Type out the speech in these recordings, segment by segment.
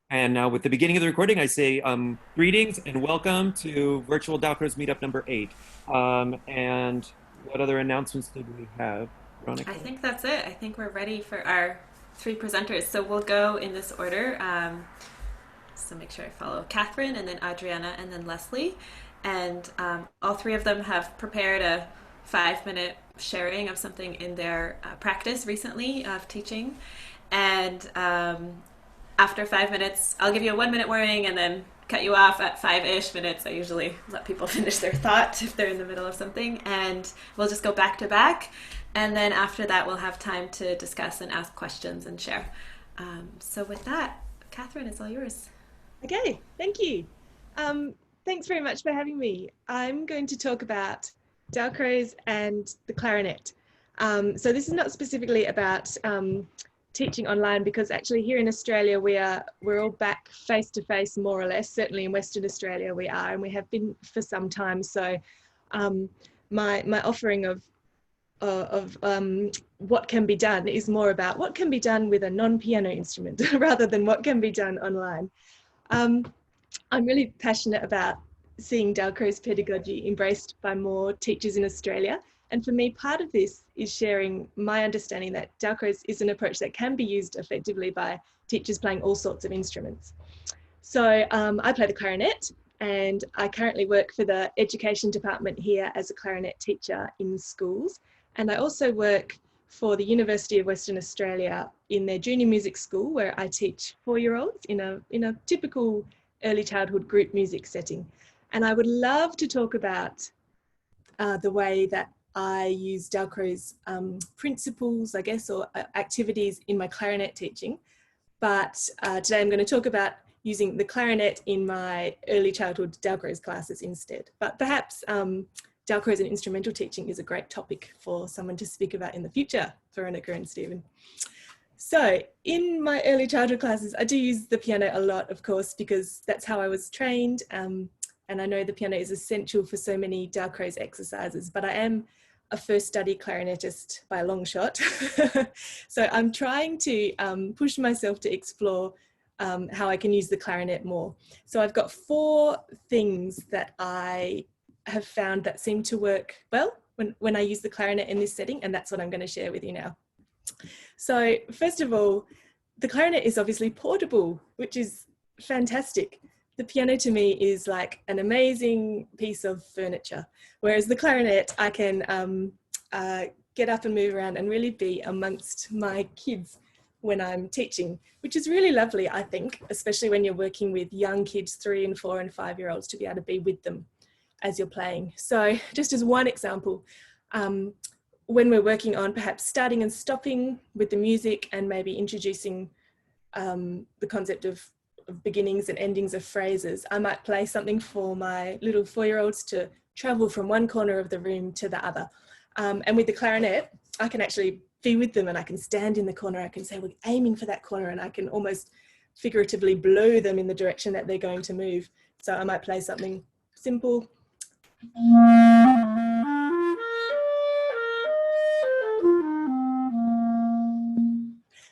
And now with the beginning of the recording, I say greetings and welcome to Virtual Dalcroze Meetup number 8. And what other announcements did we have, I Veronica? think that's it. I think we're ready for our three presenters. So we'll go in this order. So make sure I follow Catherine and then Adriana and then Leslie. And all three of them have prepared a 5 minute sharing of something in their practice recently of teaching. And after 5 minutes, I'll give you a 1 minute warning and then cut you off at 5-ish minutes. I usually let people finish their thought if they're in the middle of something. And we'll just go back to back. And then after that, we'll have time to discuss and ask questions and share. So with that, Catherine, it's all yours. Okay, thank you. Um, Thanks very much for having me. I'm going to talk about Dalcroze and the clarinet. So this is not specifically about teaching online, because actually here in Australia we're all back face to face, more or less. Certainly in Western Australia we are, and we have been for some time. So um, my offering of what can be done is more about what can be done with a non-piano instrument rather than what can be done online. Um, I'm really passionate about seeing Dalcroze pedagogy embraced by more teachers in Australia. And for me, part of this is sharing my understanding that Dalcroze is an approach that can be used effectively by teachers playing all sorts of instruments. So I play the clarinet, and I currently work for the education department here as a clarinet teacher in schools. And I also work for the University of Western Australia in their junior music school, where I teach 4-year-olds in a typical early childhood group music setting. And I would love to talk about the way that I use Dalcroze principles, I guess, or activities in my clarinet teaching. But today I'm going to talk about using the clarinet in my early childhood Dalcroze classes instead. But perhaps Dalcroze and instrumental teaching is a great topic for someone to speak about in the future, Veronica and Stephen. So in my early childhood classes, I do use the piano a lot, of course, because that's how I was trained. And I know the piano is essential for so many Dalcroze exercises, but I am a first study clarinetist by a long shot. So I'm trying to push myself to explore how I can use the clarinet more. So I've got 4 things that I have found that seem to work well when I use the clarinet in this setting, and that's what I'm going to share with you now. So first of all, the clarinet is obviously portable, which is fantastic. The piano to me is like an amazing piece of furniture, whereas the clarinet, I can get up and move around and really be amongst my kids when I'm teaching, which is really lovely, I think, especially when you're working with young kids, 3 and 4 and 5-year-olds, to be able to be with them as you're playing. So just as one example, when we're working on perhaps starting and stopping with the music and maybe introducing the concept of beginnings and endings of phrases, I might play something for my little 4-year-olds to travel from one corner of the room to the other. And with the clarinet, I can actually be with them, and I can stand in the corner. I can say, we're aiming for that corner, and I can almost figuratively blow them in the direction that they're going to move. So I might play something simple.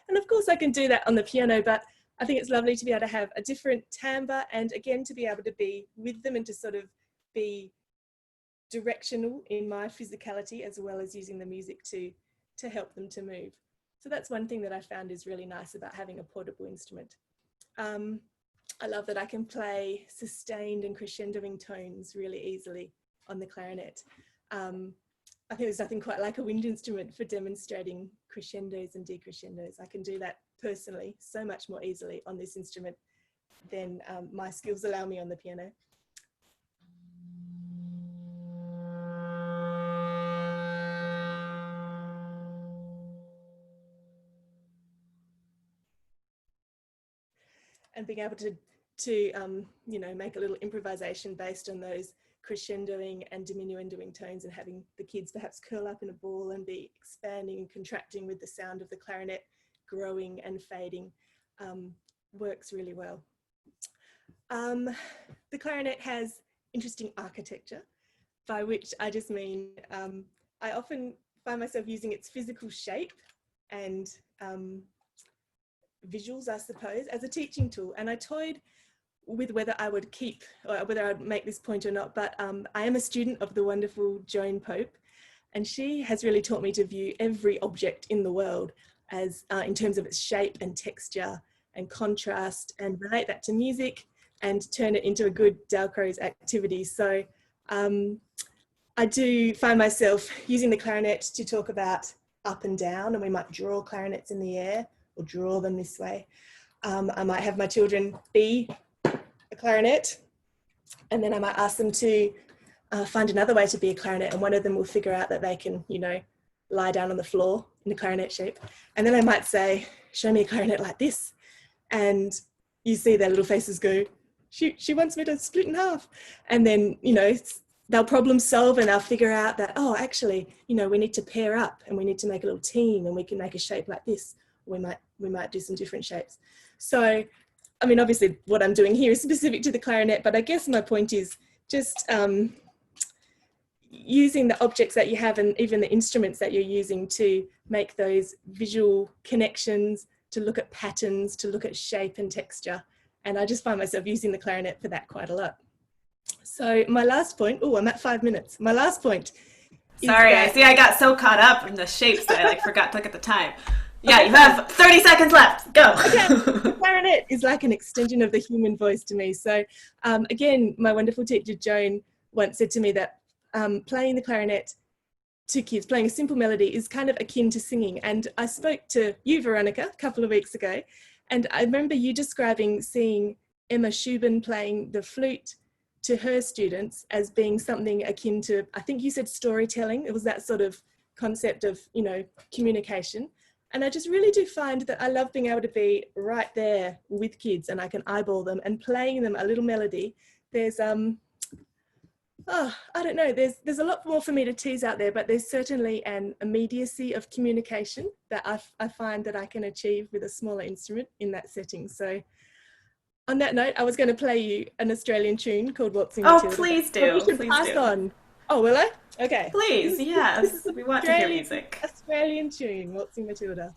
And of course I can do that on the piano, but I think it's lovely to be able to have a different timbre, and again, to be able to be with them and to sort of be directional in my physicality, as well as using the music to help them to move. So that's one thing that I found is really nice about having a portable instrument. I love that I can play sustained and crescendoing tones really easily on the clarinet. I think there's nothing quite like a wind instrument for demonstrating crescendos and decrescendos. I can do that personally so much more easily on this instrument than my skills allow me on the piano. And being able to you know, make a little improvisation based on those crescendoing and diminuendoing tones, and having the kids perhaps curl up in a ball and be expanding and contracting with the sound of the clarinet growing and fading, works really well. The clarinet has interesting architecture, by which I just mean I often find myself using its physical shape and visuals, I suppose, as a teaching tool. And I toyed with whether I would keep, or whether I'd make this point or not, but I am a student of the wonderful Joan Pope, and she has really taught me to view every object in the world as in terms of its shape and texture and contrast, and relate that to music and turn it into a good Dalcroze activity. So I do find myself using the clarinet to talk about up and down, and we might draw clarinets in the air or draw them this way. I might have my children be a clarinet, and then I might ask them to find another way to be a clarinet, and one of them will figure out that they can, you know, lie down on the floor in a clarinet shape. And then I might say, show me a clarinet like this. And you see their little faces go, she wants me to split in half. And then, you know, they'll problem solve and they'll figure out that, oh, actually, you know, we need to pair up and we need to make a little team and we can make a shape like this. We might do some different shapes. So, I mean, obviously what I'm doing here is specific to the clarinet, but I guess my point is just using the objects that you have and even the instruments that you're using to make those visual connections, to look at patterns, to look at shape and texture. And I just find myself using the clarinet for that quite a lot. So my last point, oh, I'm at 5 minutes. My last point. Sorry, I see I got so caught up in the shapes that I like forgot to look at the time. Yeah, you have 30 seconds left. Go. Okay. The clarinet is like an extension of the human voice to me. So again, my wonderful teacher Joan once said to me that playing the clarinet to kids, playing a simple melody, is kind of akin to singing. And I spoke to you, Veronica, a couple of weeks ago, and I remember you describing seeing Emma Shubin playing the flute to her students as being something akin to, I think you said storytelling. It was that sort of concept of, you know, communication. And I just really do find that I love being able to be right there with kids and I can eyeball them and playing them a little melody. There's, I don't know, there's a lot more for me to tease out there, but there's certainly an immediacy of communication that I find that I can achieve with a smaller instrument in that setting. So on that note, I was going to play you an Australian tune called Waltzing Matilda. Oh, please do. We should pass on. Oh, will I? Okay. Please, yes. We want to hear music. Australian tune, Waltzing Matilda.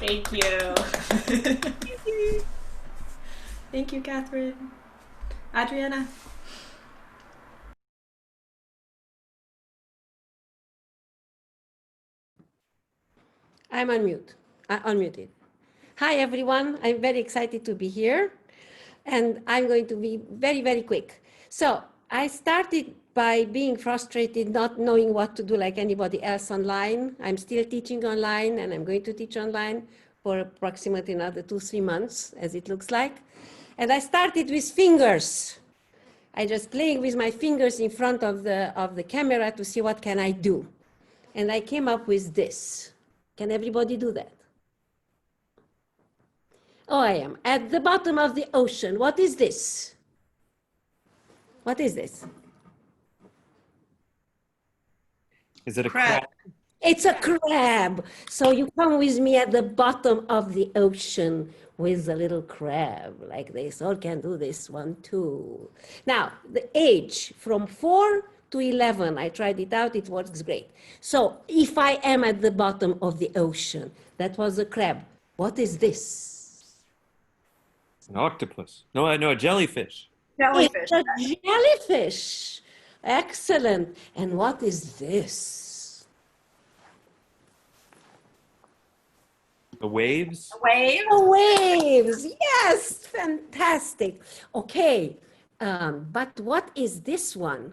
Thank you. Thank you, Catherine. Adriana. I'm unmuted. Hi, everyone. I'm very excited to be here. And I'm going to be very, very quick. So I started by being frustrated, not knowing what to do like anybody else online. I'm still teaching online, and I'm going to teach online for approximately another 2-3 months, as it looks like. And I started with fingers. I just playing with my fingers in front of the camera to see what can I do. And I came up with this. Can everybody do that? Oh, I am at the bottom of the ocean. What is this? What is this? Is it a crab? It's a crab. So you come with me at the bottom of the ocean with a little crab like this. All can do this one too. Now, the age from 4 to 11, I tried it out, it works great. So if I am at the bottom of the ocean, that was a crab. What is this? An octopus. No, a jellyfish. Jellyfish. It's a jellyfish. Excellent. And what is this? The waves. Wave. The waves. Yes, fantastic. Okay, but what is this one?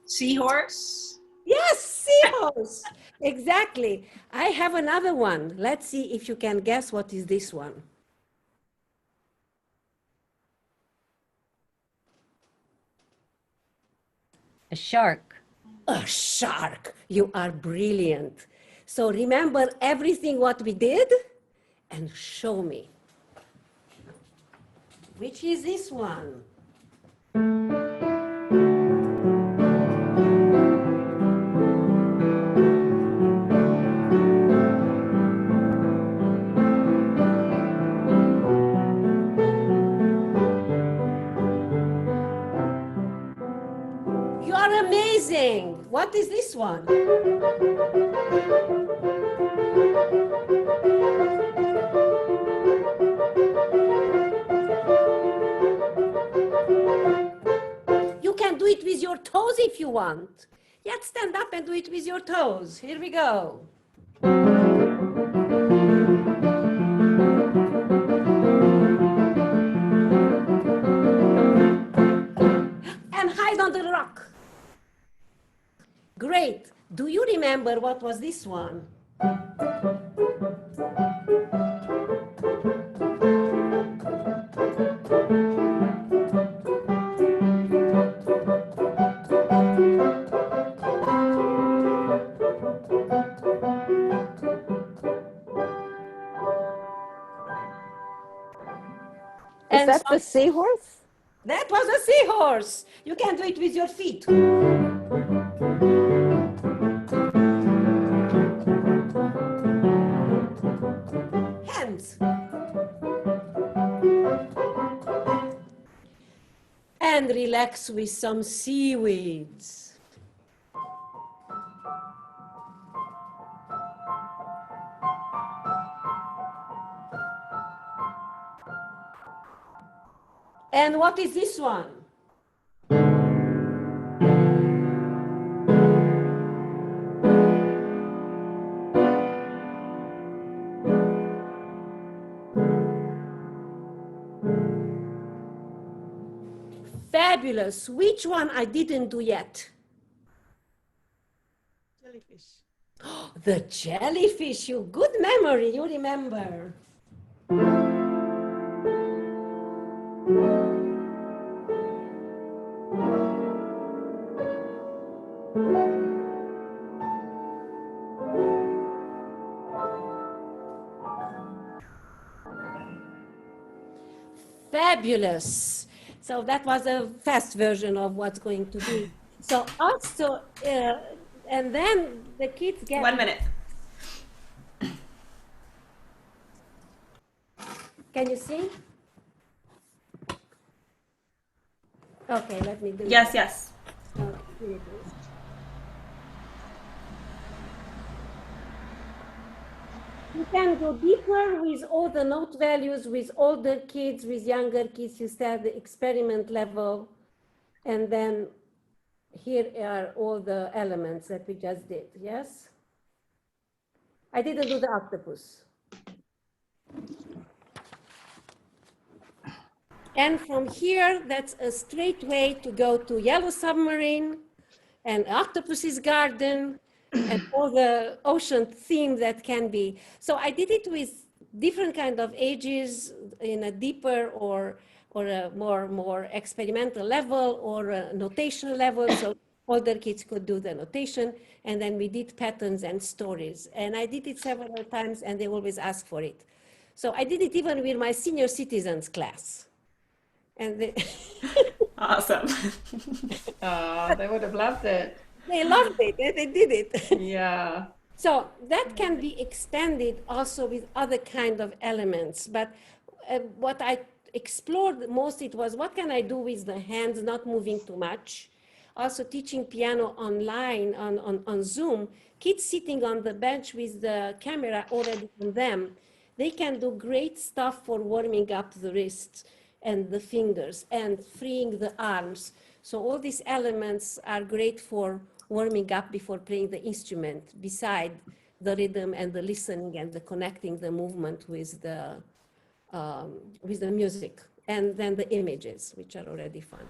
Seahorse. Yes, seahorse. Exactly. I have another one. Let's see if you can guess what is this one. A shark. A shark. You are brilliant. So remember everything what we did and show me. Which is this one? You are amazing. What is this one? You can do it with your toes if you want. Let's stand up and do it with your toes. Here we go. And hide under the rock. Great. Do you remember what was this one? Is that the seahorse? That was a seahorse. You can do it with your feet. Hands. And relax with some seaweeds. And what is this one? Fabulous. Which one I didn't do yet? Jellyfish. The jellyfish. You good memory. You remember. Fabulous. So that was a fast version of what's going to be. So also, and then the kids get 1 minute. Can you see? Okay, let me do Yes, yes. Here it is. You can go deeper with all the note values, with older kids, with younger kids. You start the experiment level. And then here are all the elements that we just did, yes? I didn't do the octopus. And from here, that's a straight way to go to Yellow Submarine and Octopus's Garden and all the ocean theme that can be. So I did it with different kind of ages in a deeper or a more experimental level or a notation level. So older kids could do the notation. And then we did patterns and stories. And I did it several times and they always ask for it. So I did it even with my senior citizens class. And they, Awesome. They would have loved it. they loved it, they did it. Yeah. So that can be expanded also with other kind of elements. But what I explored most, it was what can I do with the hands, not moving too much. Also teaching piano online on Zoom, kids sitting on the bench with the camera already on them, they can do great stuff for warming up the wrists and the fingers and freeing the arms. So all these elements are great for warming up before playing the instrument, beside the rhythm and the listening and the connecting the movement with the music. And then the images, which are already fun.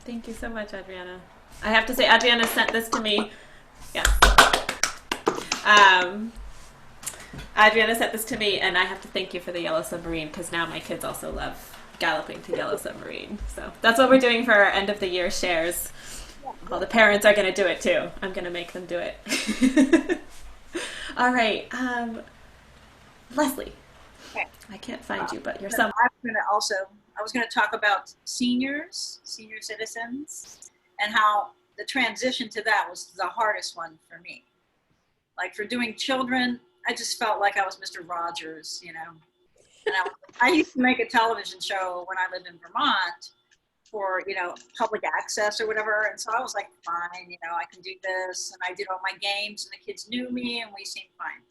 Thank you so much, Adriana. I have to say, Adriana sent this to me. Yes. Adriana sent this to me, and I have to thank you for the Yellow Submarine, because now my kids also love galloping to Yellow Submarine. So that's what we're doing for our end of the year shares. Well, the parents are going to do it too. I'm going to make them do it. All right. Leslie. Okay. I can't find you, but you're some. I was going to talk about senior citizens, and how the transition to that was the hardest one for me. Like for doing children, I just felt like I was Mr. Rogers, you know. And I used to make a television show when I lived in Vermont for, you know, public access or whatever. And so I was like, fine, you know, I can do this. And I did all my games and the kids knew me and we seemed fine.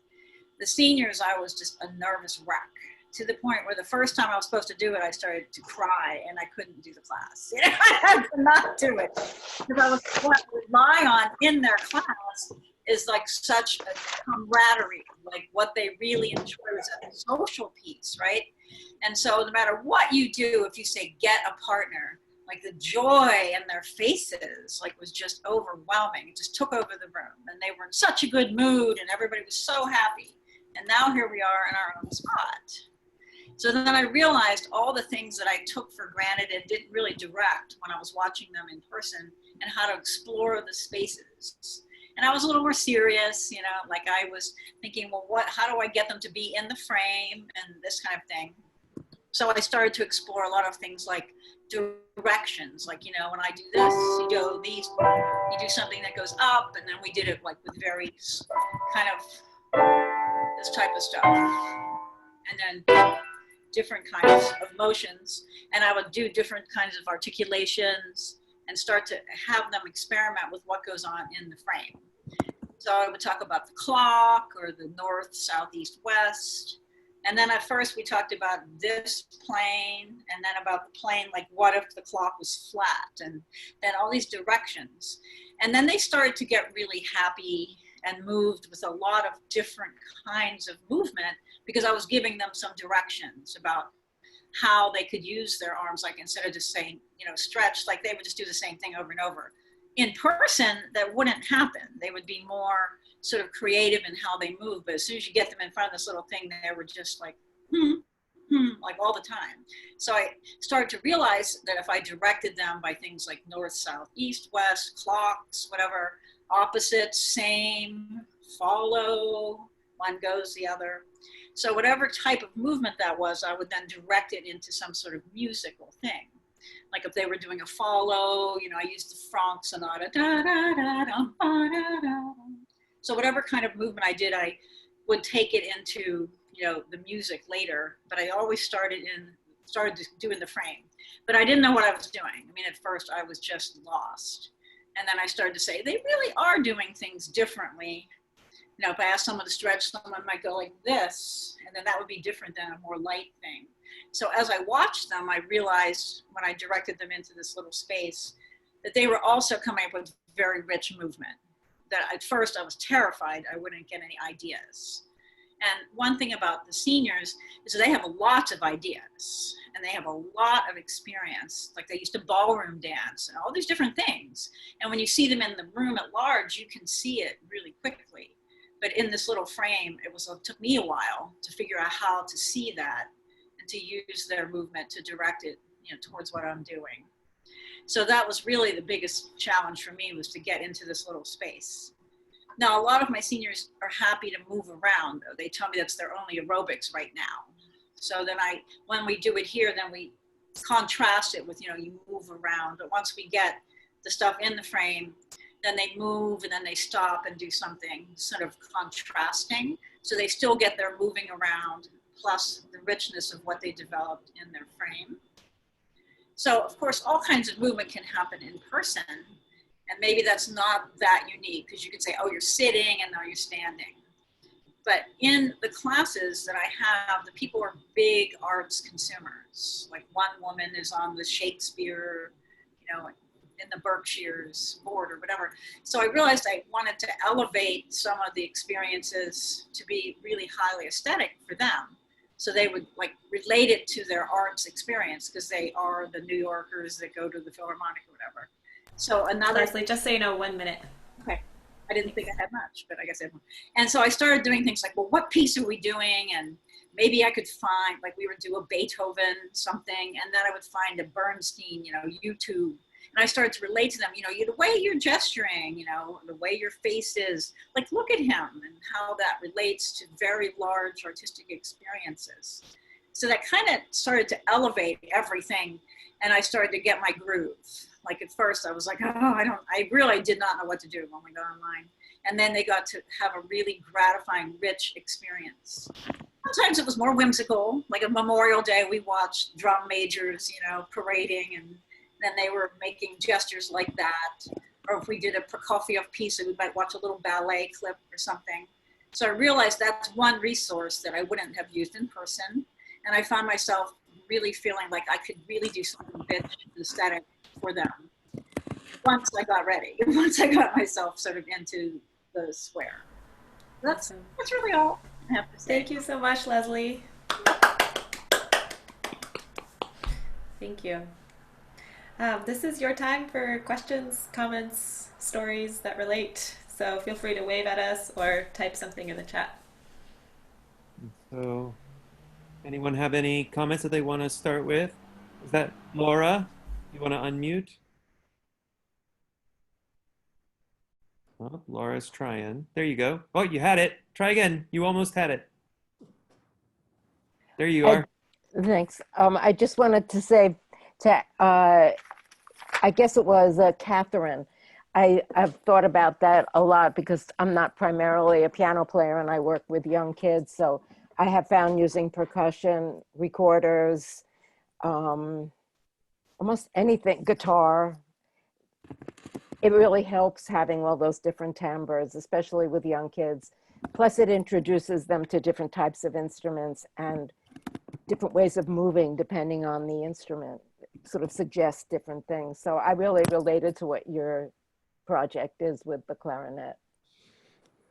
The seniors, I was just a nervous wreck, to the point where the first time I was supposed to do it, I started to cry and I couldn't do the class. You know, I had to not do it. Because what I rely on in their class is like such a camaraderie, like what they really enjoy is a social piece, right? And so no matter what you do, if you say get a partner, like the joy in their faces, like was just overwhelming. It just took over the room and they were in such a good mood and everybody was so happy. And now here we are in our own spot. So then I realized all the things that I took for granted and didn't really direct when I was watching them in person, and how to explore the spaces. And I was a little more serious, you know, like I was thinking, well, how do I get them to be in the frame and this kind of thing. So I started to explore a lot of things like directions, like, you know, when I do this, you do something that goes up, and then we did it like with very kind of this type of stuff. And then different kinds of motions, and I would do different kinds of articulations and start to have them experiment with what goes on in the frame. So I would talk about the clock or the north, south, east, west. And then at first we talked about this plane, and then about the plane, like what if the clock was flat, and then all these directions. And then they started to get really happy and moved with a lot of different kinds of movement, because I was giving them some directions about how they could use their arms, like instead of just saying, you know, stretch, like they would just do the same thing over and over. In person, that wouldn't happen. They would be more sort of creative in how they move, but as soon as you get them in front of this little thing, they were just like, like all the time. So I started to realize that if I directed them by things like north, south, east, west, clocks, whatever, opposites, same, follow, one goes the other. So whatever type of movement that was, I would then direct it into some sort of musical thing. Like if they were doing a follow, you know, I used the Franck Sonata. Da, da, da, da, da, da. So whatever kind of movement I did, I would take it into, you know, the music later. But I always started doing the frame. But I didn't know what I was doing. I mean, at first I was just lost. And then I started to say, they really are doing things differently. You know, if I asked someone to stretch, someone might go like this, and then that would be different than a more light thing. So as I watched them, I realized when I directed them into this little space that they were also coming up with very rich movement. That at first I was terrified I wouldn't get any ideas. And one thing about the seniors is that they have lots of ideas and they have a lot of experience. Like they used to ballroom dance and all these different things. And when you see them in the room at large, you can see it really quickly. But in this little frame, it took me a while to figure out how to see that and to use their movement to direct it, you know, towards what I'm doing. So that was really the biggest challenge for me, was to get into this little space. Now, a lot of my seniors are happy to move around. They tell me that's their only aerobics right now. So then when we do it here, then we contrast it with, you know, you move around. But once we get the stuff in the frame, then they move and then they stop and do something sort of contrasting. So they still get their moving around plus the richness of what they developed in their frame. So of course, all kinds of movement can happen in person. And maybe that's not that unique, because you could say, oh, you're sitting and now you're standing. But in the classes that I have, the people are big arts consumers. Like one woman is on the Shakespeare, you know, in the Berkshires board or whatever. So I realized I wanted to elevate some of the experiences to be really highly aesthetic for them. So they would like relate it to their arts experience, because they are the New Yorkers that go to the Philharmonic or whatever. So another— Leslie, just so you know, 1 minute. Okay. I didn't think I had much, but I guess I had one. And so I started doing things like, well, what piece are we doing? And maybe I could find, like we would do a Beethoven something, and then I would find a Bernstein, you know, YouTube. And I started to relate to them, the way you're gesturing, the way your face is, like, look at him and how that relates to very large artistic experiences. So that kind of started to elevate everything. And I started to get my groove. Like at first I was like, I really did not know what to do when we got online. And then they got to have a really gratifying, rich experience. Sometimes it was more whimsical, like a Memorial Day, we watched drum majors, parading, and then they were making gestures like that. Or if we did a Prokofiev piece, we might watch a little ballet clip or something. So I realized that's one resource that I wouldn't have used in person. And I found myself really feeling like I could really do something rich and aesthetic for them once I got ready, once I got myself sort of into the square. That's really all I have to say. Thank you so much, Leslie. Thank you. This is your time for questions, comments, stories that relate. So feel free to wave at us or type something in the chat. So, anyone have any comments that they want to start with? Is that Laura? You want to unmute? Oh, Laura's trying. There you go. Oh, you had it. Try again. You almost had it. There you are. Thanks. I just wanted to say I guess it was Catherine. I've thought about that a lot because I'm not primarily a piano player and I work with young kids. So I have found using percussion, recorders, almost anything, guitar, it really helps having all those different timbres, especially with young kids. Plus it introduces them to different types of instruments and different ways of moving depending on the instrument, sort of suggests different things. So I really related to what your project is with the clarinet.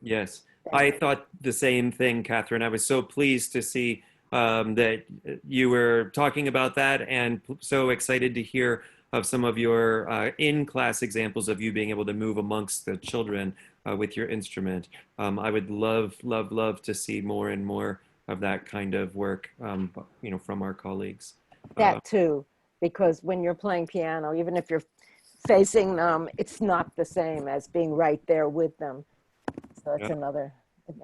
Yes, I thought the same thing, Catherine. I was so pleased to see that you were talking about that and so excited to hear of some of your in-class examples of you being able to move amongst the children with your instrument. I would love to see more and more of that kind of work, from our colleagues. That too, because when you're playing piano, even if you're facing them, it's not the same as being right there with them. So it's another.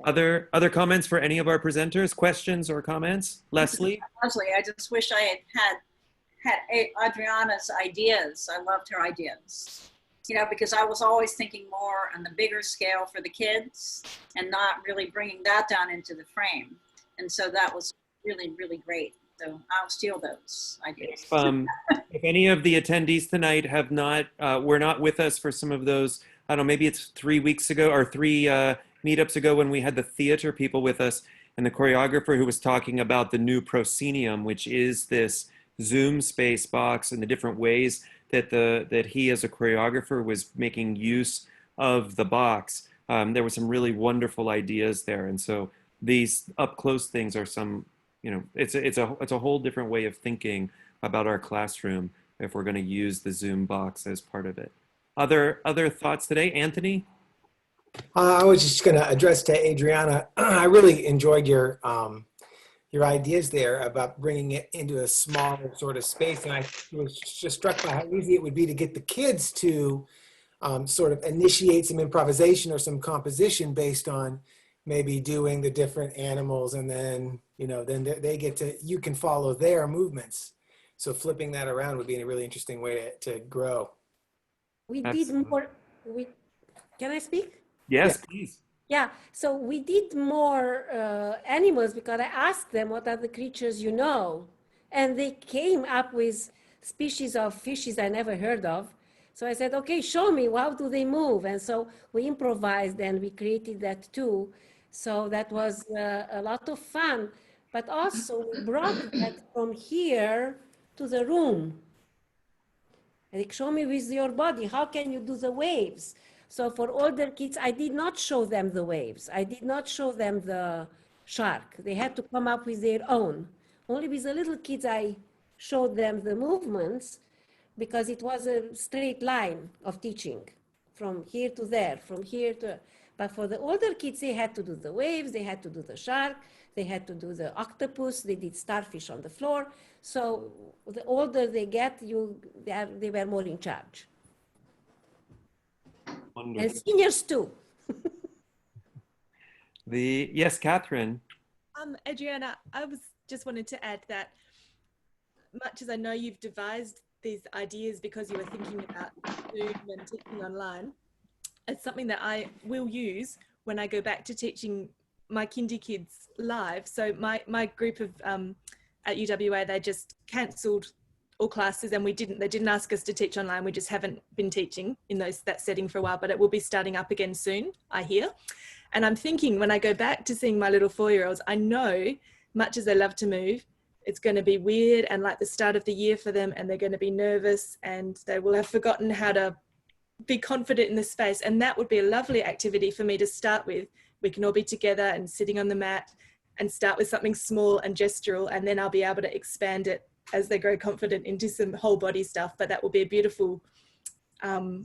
Other comments for any of our presenters? Questions or comments? Leslie? Leslie, I just wish I had Adriana's ideas. I loved her ideas. Because I was always thinking more on the bigger scale for the kids and not really bringing that down into the frame. And so that was really, really great. So I'll steal those ideas. If any of the attendees tonight were not with us for some of those, I don't know, maybe it's 3 weeks ago or 3 meetups ago when we had the theater people with us and the choreographer who was talking about the new proscenium, which is this Zoom space box and the different ways that he as a choreographer was making use of the box. There were some really wonderful ideas there. And so these up close things are some, it's a whole different way of thinking about our classroom if we're going to use the Zoom box as part of it. Other thoughts today? Anthony? I was just going to address to Adriana. I really enjoyed your ideas there about bringing it into a smaller sort of space. And I was just struck by how easy it would be to get the kids to sort of initiate some improvisation or some composition based on maybe doing the different animals. And then, then they get to, you can follow their movements. So flipping that around would be a really interesting way to grow. We did more, can I speak? Yes, please. Yeah, so we did more animals because I asked them what are the creatures you know, and they came up with species of fishes I never heard of. So I said, okay, show me, how do they move? And so we improvised and we created that too. So that was a lot of fun, but also we brought that from here to the room. Like, show me with your body, how can you do the waves? So for older kids, I did not show them the waves. I did not show them the shark. They had to come up with their own. Only with the little kids, I showed them the movements because it was a straight line of teaching from here to there, from here to, but for the older kids, they had to do the waves, they had to do the shark, They had to do the octopus. They did starfish on the floor. So the older they get, they were more in charge. And Wonderful. seniors too. Yes, Catherine. Adriana, I was just wanted to add that much as I know you've devised these ideas because you were thinking about Zoom and teaching online, it's something that I will use when I go back to teaching my kindy kids live. So my group of at UWA, they just cancelled all classes, and they didn't ask us to teach online. We just haven't been teaching in that setting for a while, but it will be starting up again soon, I hear. And I'm thinking when I go back to seeing my little 4-year-olds, I know much as they love to move, it's going to be weird and like the start of the year for them, and they're going to be nervous and they will have forgotten how to be confident in the space. And that would be a lovely activity for me to start with. We can all be together and sitting on the mat and start with something small and gestural, and then I'll be able to expand it as they grow confident into some whole body stuff. But that will be a beautiful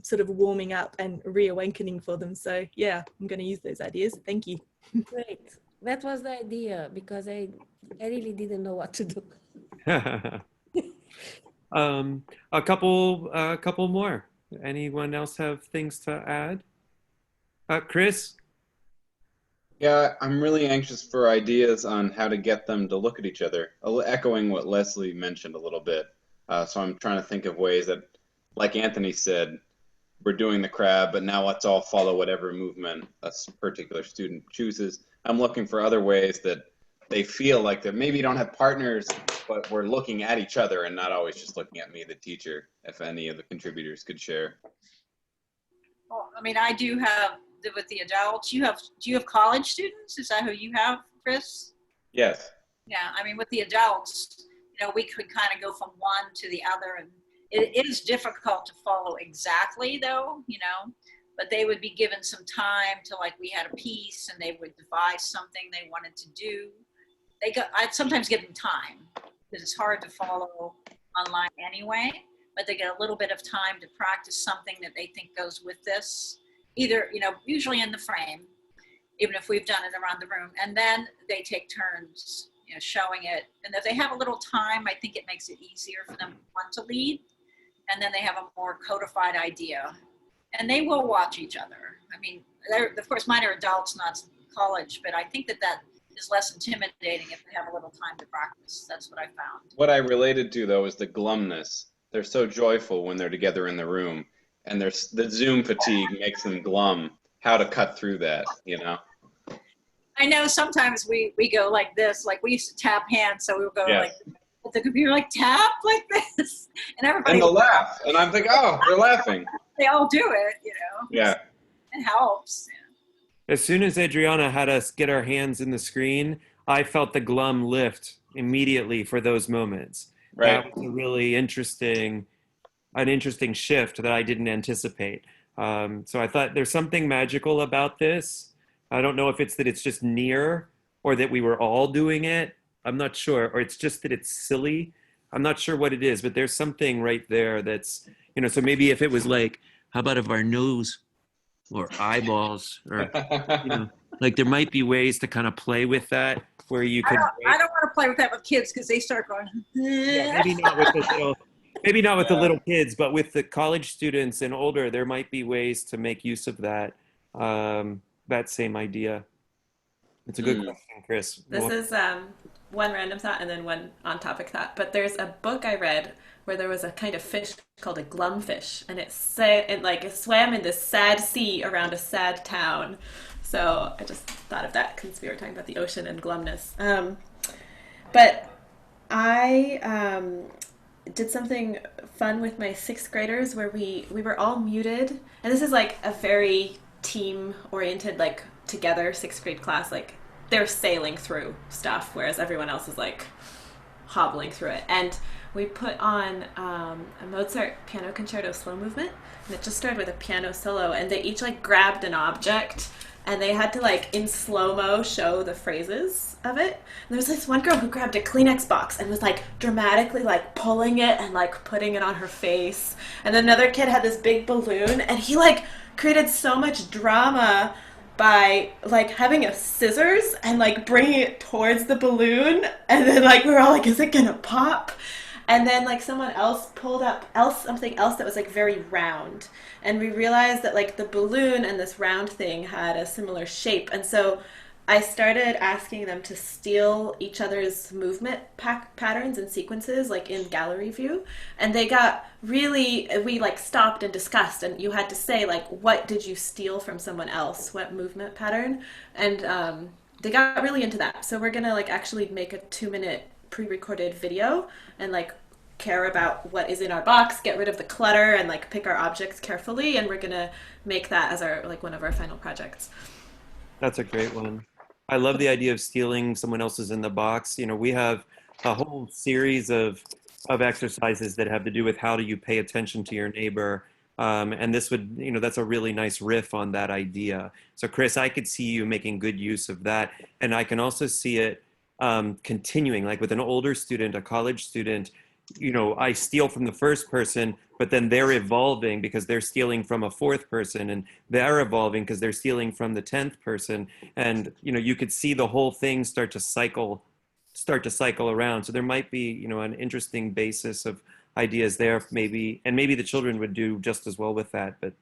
sort of warming up and reawakening for them. So yeah, I'm going to use those ideas. Thank you. Great. That was the idea, because I really didn't know what to do. A couple more. Anyone else have things to add? Chris? Yeah, I'm really anxious for ideas on how to get them to look at each other, echoing what Leslie mentioned a little bit. So I'm trying to think of ways that, like Anthony said, we're doing the crab, but now let's all follow whatever movement a particular student chooses. I'm looking for other ways that they feel like they maybe don't have partners, but we're looking at each other and not always just looking at me, the teacher, if any of the contributors could share. Well, I mean, I do have with the adults. Do you have college students? Is that who you have, Chris? Yes. Yeah, I mean, with the adults, we could kind of go from one to the other, and it is difficult to follow exactly, though, but they would be given some time to, like, we had a piece and they would devise something they wanted to do. I'd sometimes give them time because it's hard to follow online anyway, but they get a little bit of time to practice something that they think goes with this, either, usually in the frame, even if we've done it around the room, and then they take turns, showing it. And if they have a little time, I think it makes it easier for them to want to lead, and then they have a more codified idea. And they will watch each other. I mean, of course, mine are adults, not college, but I think that is less intimidating if they have a little time to practice. That's what I found. What I related to, though, is the glumness. They're so joyful when they're together in the room, and the Zoom fatigue makes them glum. How to cut through that, I know sometimes we go like this, like we used to tap hands, so we would go like with the computer, like tap like this, and everybody. And they'll laugh, and I'm thinking, oh, they're laughing. They all do it, Yeah. It helps. As soon as Adriana had us get our hands in the screen, I felt the glum lift immediately for those moments. Right. That was a really an interesting shift that I didn't anticipate. So I thought there's something magical about this. I don't know if it's that it's just near or that we were all doing it. I'm not sure. Or it's just that it's silly. I'm not sure what it is, but there's something right there that's, so maybe if it was like, how about if our nose or eyeballs or, like there might be ways to kind of play with that where you could. I don't want to play with that with kids because they start going. Yeah, maybe not with the little kids, but with the college students and older, there might be ways to make use of that same idea. It's a good question, Chris. This is one random thought and then one on-topic thought. But there's a book I read where there was a kind of fish called a glumfish, and it swam in this sad sea around a sad town. So I just thought of that because we were talking about the ocean and glumness. But I did something fun with my 6th graders where we were all muted, and this is like a very team-oriented, like together 6th grade class, like they're sailing through stuff, whereas everyone else is like hobbling through it. And we put on a Mozart piano concerto slow movement, and it just started with a piano solo, and they each like grabbed an object and they had to like in slow-mo show the phrases of it. And there was this one girl who grabbed a Kleenex box and was like dramatically like pulling it and like putting it on her face. And then another kid had this big balloon, and he like created so much drama by like having a scissors and like bringing it towards the balloon, and then like we were all like, is it gonna pop? And then like someone else pulled up something else that was like very round, and we realized that like the balloon and this round thing had a similar shape. And so I started asking them to steal each other's movement patterns and sequences, like in gallery view. And they got really, we like stopped and discussed, and you had to say, like, what did you steal from someone else? What movement pattern? And they got really into that. So we're gonna like actually make a 2-minute pre-recorded video and like care about what is in our box, get rid of the clutter, and like pick our objects carefully. And we're gonna make that as our like one of our final projects. That's a great one. I love the idea of stealing someone else's in the box. You know, we have a whole series of exercises that have to do with how do you pay attention to your neighbor. And this would, you know, that's a really nice riff on that idea. So Chris, I could see you making good use of that. And I can also see it continuing, like with an older student, a college student, you know, I steal from the first person, but then they're evolving because they're stealing from a fourth person, and they're evolving because they're stealing from the 10th person. And, you know, you could see the whole thing start to cycle around. So there might be, you know, an interesting basis of ideas there, maybe, and maybe the children would do just as well with that, but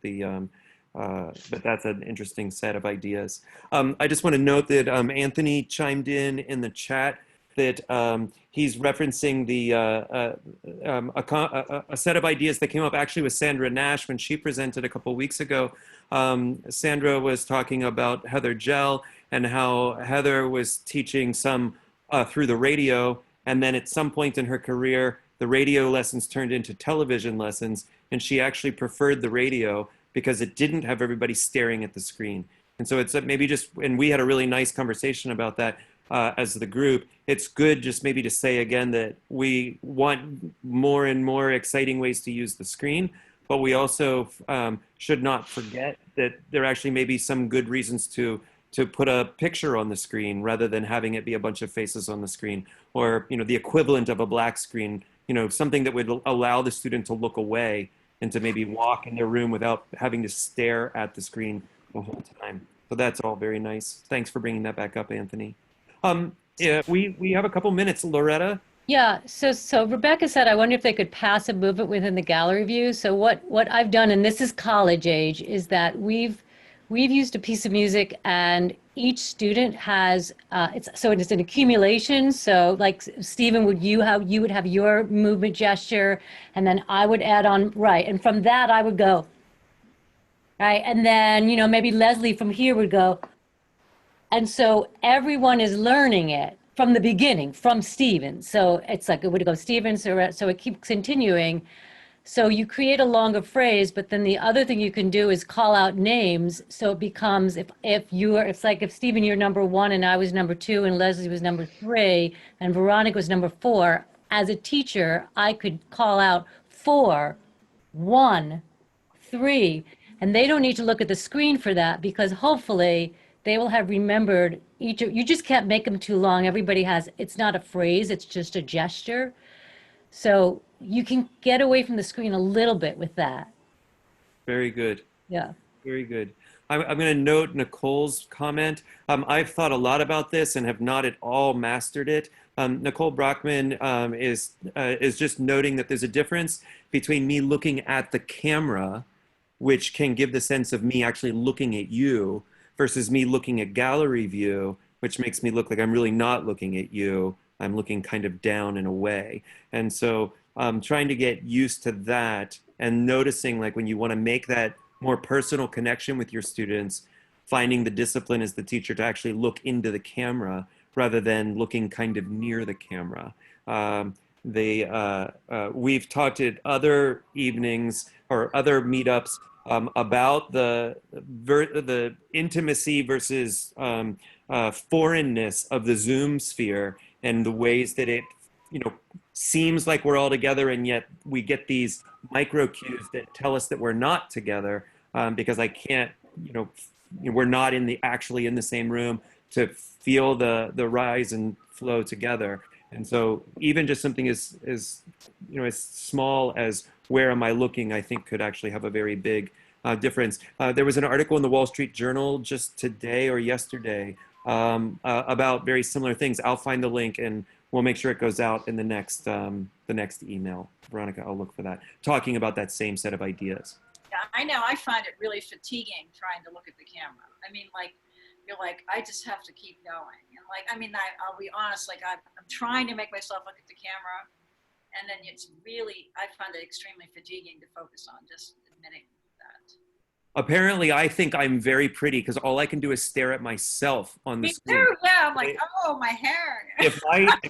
but that's an interesting set of ideas. I just want to note that Anthony chimed in the chat that he's referencing a set of ideas that came up actually with Sandra Nash when she presented a couple weeks ago. Sandra was talking about Heather Gell and how Heather was teaching some through the radio, and then at some point in her career, the radio lessons turned into television lessons, and she actually preferred the radio because it didn't have everybody staring at the screen. And so it's maybe just, and we had a really nice conversation about that as the group. It's good just maybe to say again that we want more and more exciting ways to use the screen, but we also should not forget that there actually may be some good reasons to put a picture on the screen rather than having it be a bunch of faces on the screen, or, you know, the equivalent of a black screen, you know, something that would allow the student to look away and to maybe walk in their room without having to stare at the screen the whole time. So that's all very nice. Thanks for bringing that back up, Anthony. Yeah, we have a couple minutes. Loretta? Yeah, so Rebecca said, I wonder if they could pass a movement within the gallery view. So what I've done, and this is college age, is that we've used a piece of music, and each student has it's an accumulation. So like Stephen, you would have your movement gesture, and then I would add on, right, and from that I would go, right, and then, you know, maybe Leslie from here would go, and so everyone is learning it from the beginning, from Stephen. So it's like it would go Stephen, so it keeps continuing. So you create a longer phrase, but then the other thing you can do is call out names. So it becomes, it's like if Stephen, you're number 1 and I was number 2 and Leslie was number 3 and Veronica was number 4. As a teacher, I could call out 4, 1, 3, and they don't need to look at the screen for that, because hopefully they will have remembered you just can't make them too long. Everybody has, it's not a phrase, it's just a gesture. So you can get away from the screen a little bit with that. Very good. Yeah. Very good. I'm going to note Nicole's comment. I've thought a lot about this and have not at all mastered it. Nicole Brockman is just noting that there's a difference between me looking at the camera, which can give the sense of me actually looking at you, versus me looking at gallery view, which makes me look like I'm really not looking at you. I'm looking kind of down and away. And so trying to get used to that and noticing, like, when you want to make that more personal connection with your students, finding the discipline as the teacher to actually look into the camera rather than looking kind of near the camera. We've talked at other evenings or other meetups about the intimacy versus foreignness of the Zoom sphere, and the ways that it, you know, seems like we're all together, and yet we get these micro cues that tell us that we're not together, because I can't, you know, we're not actually in the same room to feel the rise and flow together. And so even just something as you know, as small as where am I looking, I think could actually have a very big difference. There was an article in the Wall Street Journal just today or yesterday about very similar things. I'll find the link and we'll make sure it goes out in the next email. Veronica, I'll look for that. Talking about that same set of ideas. Yeah, I know. I find it really fatiguing trying to look at the camera. I mean, like, you're like, I just have to keep going. And like, I mean, I'll be honest, like I'm trying to make myself look at the camera, and then it's really, I find it extremely fatiguing to focus on, just admitting that. Apparently, I think I'm very pretty because all I can do is stare at myself on the Me screen. too, yeah. I'm like, oh, my hair. If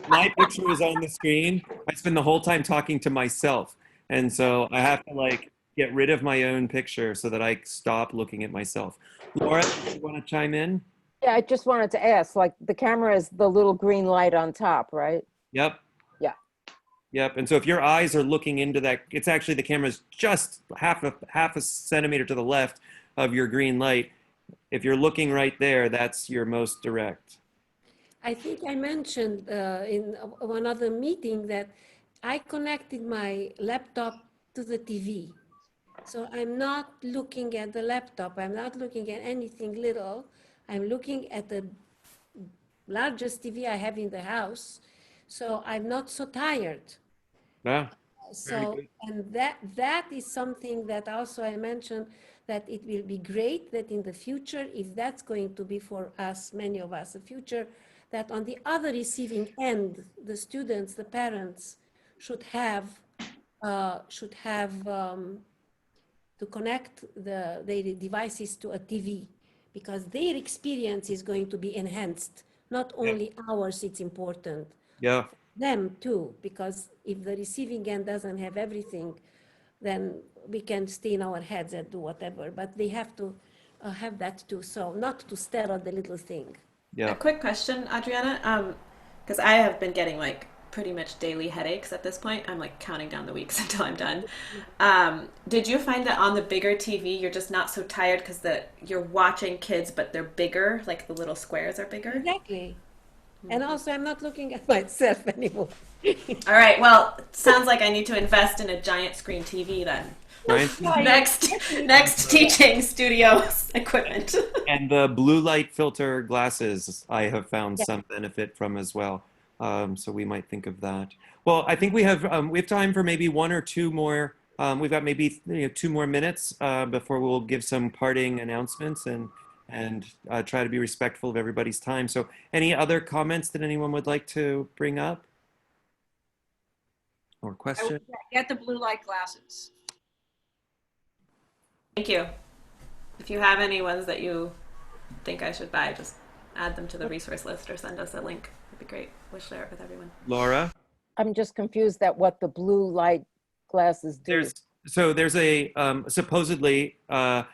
my picture is on the screen, I spend the whole time talking to myself. And so I have to like get rid of my own picture so that I stop looking at myself. Laura, do you want to chime in? Yeah, I just wanted to ask, like the camera is the little green light on top, right? Yep. Yeah. Yep. And so if your eyes are looking into that, it's actually the camera's just half a centimeter to the left of your green light. If you're looking right there, that's your most direct. I think I mentioned in one other meeting that I connected my laptop to the TV. So I'm not looking at the laptop. I'm not looking at anything little. I'm looking at the largest TV I have in the house. So I'm not so tired. Yeah. So, and that is something that also I mentioned, that it will be great that in the future, if that's going to be for us, many of us, the future, that on the other receiving end, the students, the parents should have to connect their devices to a TV, because their experience is going to be enhanced. Not only ours, it's important. Yeah. Them too, because if the receiving end doesn't have everything, then we can stay in our heads and do whatever, but they have to have that too. So not to stare at the little thing. Yeah. A quick question, Adriana, because I have been getting like pretty much daily headaches at this point. I'm like counting down the weeks until I'm done. Did you find that on the bigger TV, you're just not so tired because you're watching kids, but they're bigger, like the little squares are bigger? Exactly. And also, I'm not looking at myself anymore. All right. Well, sounds like I need to invest in a giant screen TV then. Right? Next teaching studio equipment. And the blue light filter glasses, I have found some benefit from as well. So we might think of that. Well, I think we have time for maybe one or two more. We've got maybe 2 more minutes before we'll give some parting announcements and try to be respectful of everybody's time. So any other comments that anyone would like to bring up? Or question? Get the blue light glasses. Thank you. If you have any ones that you think I should buy, just add them to the resource list or send us a link. It'd be great. We'll share it with everyone. Laura? I'm just confused at what the blue light glasses do. There's a supposedly the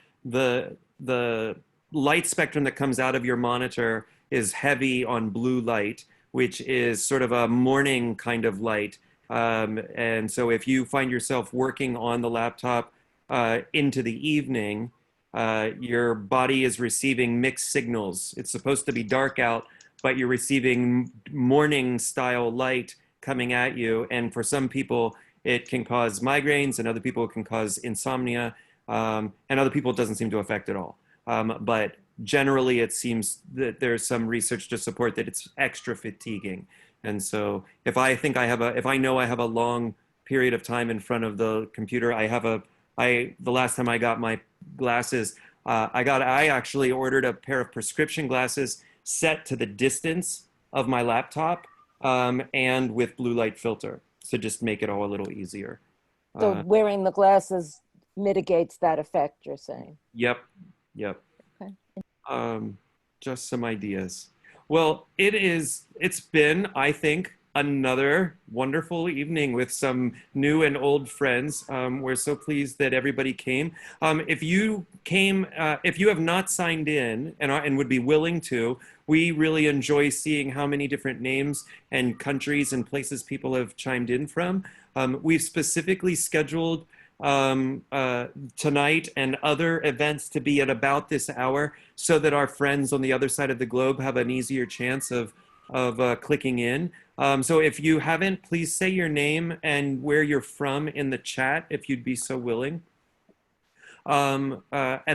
light spectrum that comes out of your monitor is heavy on blue light, which is sort of a morning kind of light. And so if you find yourself working on the laptop into the evening, your body is receiving mixed signals. It's supposed to be dark out, but you're receiving morning style light coming at you. And for some people, it can cause migraines, and other people it can cause insomnia, and other people it doesn't seem to affect at all. But generally, it seems that there's some research to support that it's extra fatiguing. And so if I know I have a long period of time in front of the computer, the last time I got my glasses, I actually ordered a pair of prescription glasses set to the distance of my laptop and with blue light filter to just make it all a little easier. So wearing the glasses mitigates that effect, you're saying? Yep. Okay. Just some ideas. Well, it's been, I think, another wonderful evening with some new and old friends. We're so pleased that everybody came. If you have not signed in and would be willing to, we really enjoy seeing how many different names and countries and places people have chimed in from. We've specifically scheduled tonight and other events to be at about this hour so that our friends on the other side of the globe have an easier chance of clicking in. So if you haven't, please say your name and where you're from in the chat if you'd be so willing. And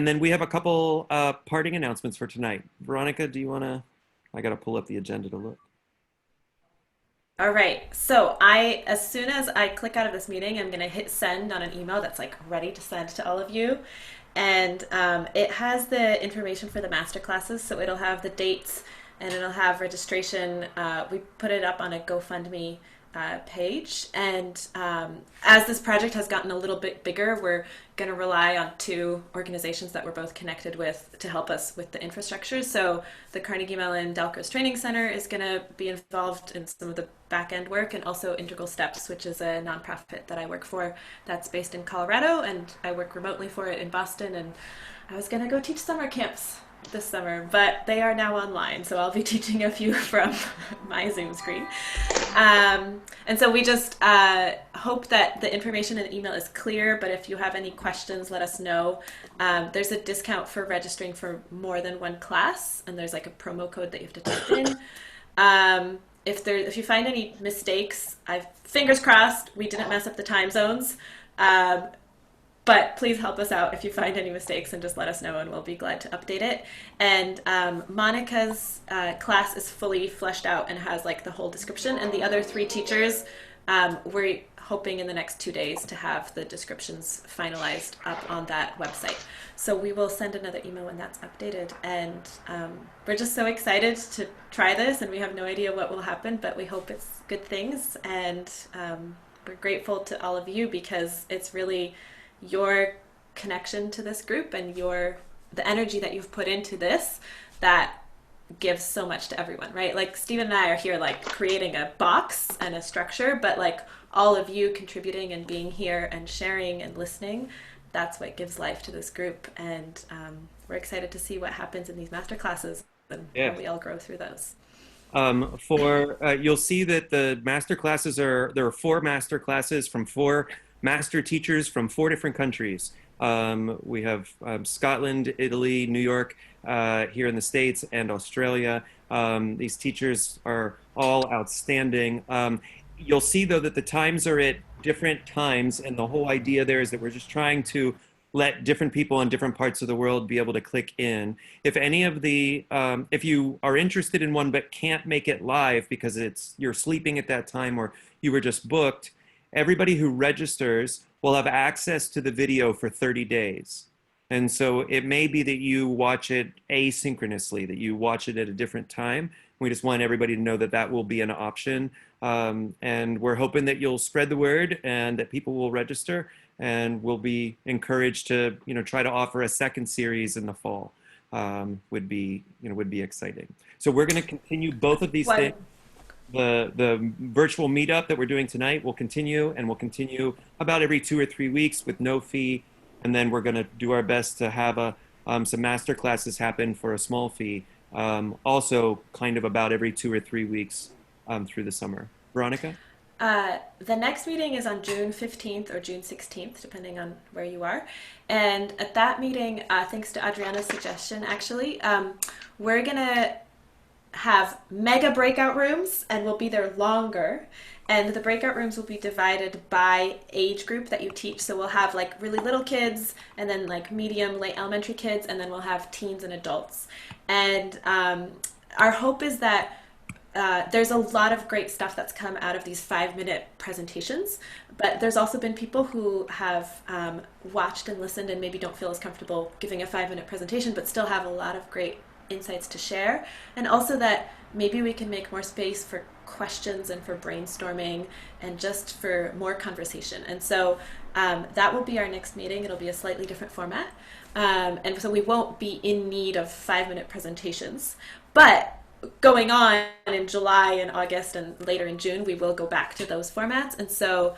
then we have a couple parting announcements for tonight. Veronica, do you want to? I got to pull up the agenda to look. All right. So as soon as I click out of this meeting, I'm going to hit send on an email that's like ready to send to all of you. And it has the information for the master classes. So it'll have the dates and it'll have registration. We put it up on a GoFundMe page. And as this project has gotten a little bit bigger, we're going to rely on two organizations that we're both connected with to help us with the infrastructure. So the Carnegie Mellon Dalcroze Training Center is going to be involved in some of the back end work, and also Integral Steps, which is a nonprofit that I work for that's based in Colorado, and I work remotely for it in Boston. And I was going to go teach summer camps this summer, but they are now online, so I'll be teaching a few from my Zoom screen. And so we just hope that the information in the email is clear, but if you have any questions, let us know. There's a discount for registering for more than one class, and there's like a promo code that you have to type in. If you find any mistakes, fingers crossed, we didn't mess up the time zones. But please help us out if you find any mistakes and just let us know and we'll be glad to update it. And Monica's class is fully fleshed out and has like the whole description. And the other three teachers, we're hoping in the next 2 days to have the descriptions finalized up on that website. So we will send another email when that's updated. And we're just so excited to try this, and we have no idea what will happen, but we hope it's good things. And we're grateful to all of you because it's really your connection to this group and the energy that you've put into this that gives so much to everyone, right? Like Stephen and I are here like creating a box and a structure, but like all of you contributing and being here and sharing and listening, that's what gives life to this group. And we're excited to see what happens in these master classes and how we all grow through those. You'll see that the master classes there are 4 master classes from 4 master teachers from 4 different countries. We have Scotland, Italy, New York, here in the States, and Australia. These teachers are all outstanding. You'll see, though, that the times are at different times, and the whole idea there is that we're just trying to let different people in different parts of the world be able to click in. If any of if you are interested in one but can't make it live because you're sleeping at that time or you were just booked, everybody who registers will have access to the video for 30 days. And so it may be that you watch it asynchronously, that you watch it at a different time. We just want everybody to know that that will be an option. And we're hoping that you'll spread the word and that people will register, and we'll be encouraged to, try to offer a second series in the fall. Would be exciting. So we're going to continue both of these things. The virtual meetup that we're doing tonight will continue, and we'll continue about every 2 or 3 weeks with no fee. And then we're going to do our best to have some master classes happen for a small fee, also kind of about every 2 or 3 weeks through the summer. Veronica? The next meeting is on June 15th or June 16th, depending on where you are. And at that meeting, thanks to Adriana's suggestion, actually, we're going to have mega breakout rooms, and we'll be there longer. And the breakout rooms will be divided by age group that you teach. So we'll have like really little kids, and then like medium, late elementary kids, and then we'll have teens and adults. And our hope is that there's a lot of great stuff that's come out of these 5-minute presentations, but there's also been people who have watched and listened and maybe don't feel as comfortable giving a 5-minute presentation, but still have a lot of great insights to share. And also that maybe we can make more space for questions and for brainstorming and just for more conversation. And so that will be our next meeting. It'll be a slightly different format. And so we won't be in need of 5-minute presentations, but going on in July and August and later in June, we will go back to those formats. And so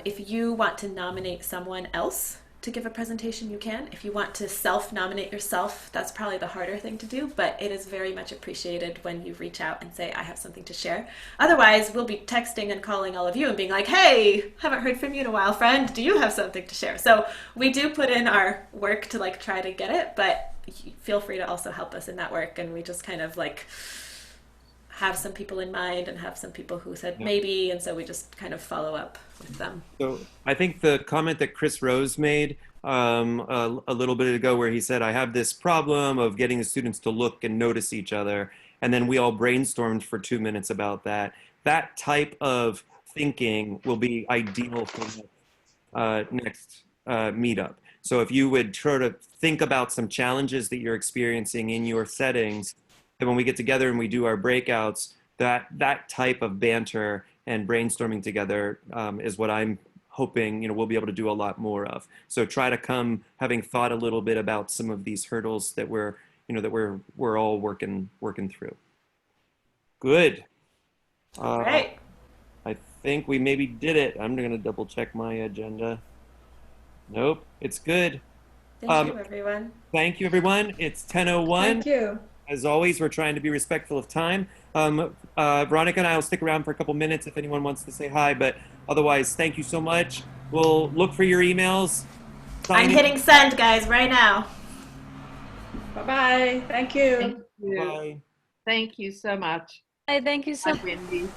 if you want to nominate someone else to give a presentation, you can. If you want to self-nominate yourself, that's probably the harder thing to do, but it is very much appreciated when you reach out and say, I have something to share. Otherwise, we'll be texting and calling all of you and being like, hey, haven't heard from you in a while, friend. Do you have something to share? So we do put in our work to like try to get it, but feel free to also help us in that work. And we just kind of like have some people in mind and have some people who said maybe, and so we just kind of follow up with them. So I think the comment that Chris Rose made a little bit ago where he said, I have this problem of getting the students to look and notice each other. And then we all brainstormed for 2 minutes about that. That type of thinking will be ideal for next meetup. So if you would try to think about some challenges that you're experiencing in your settings, then when we get together and we do our breakouts, that type of banter and brainstorming together is what I'm hoping we'll be able to do a lot more of. So try to come having thought a little bit about some of these hurdles that we're all working through. Good. All right. I think we maybe did it. I'm going to double check my agenda. Nope, it's good. Thank you, everyone. Thank you, everyone. It's 10:01. Thank you. As always, we're trying to be respectful of time. Veronica and I will stick around for a couple minutes if anyone wants to say hi, but otherwise, thank you so much. We'll look for your emails. I'm hitting send, guys, right now. Bye-bye. Thank you. Thank you. Bye. Thank you so much. Thank you so Bye, Wendy.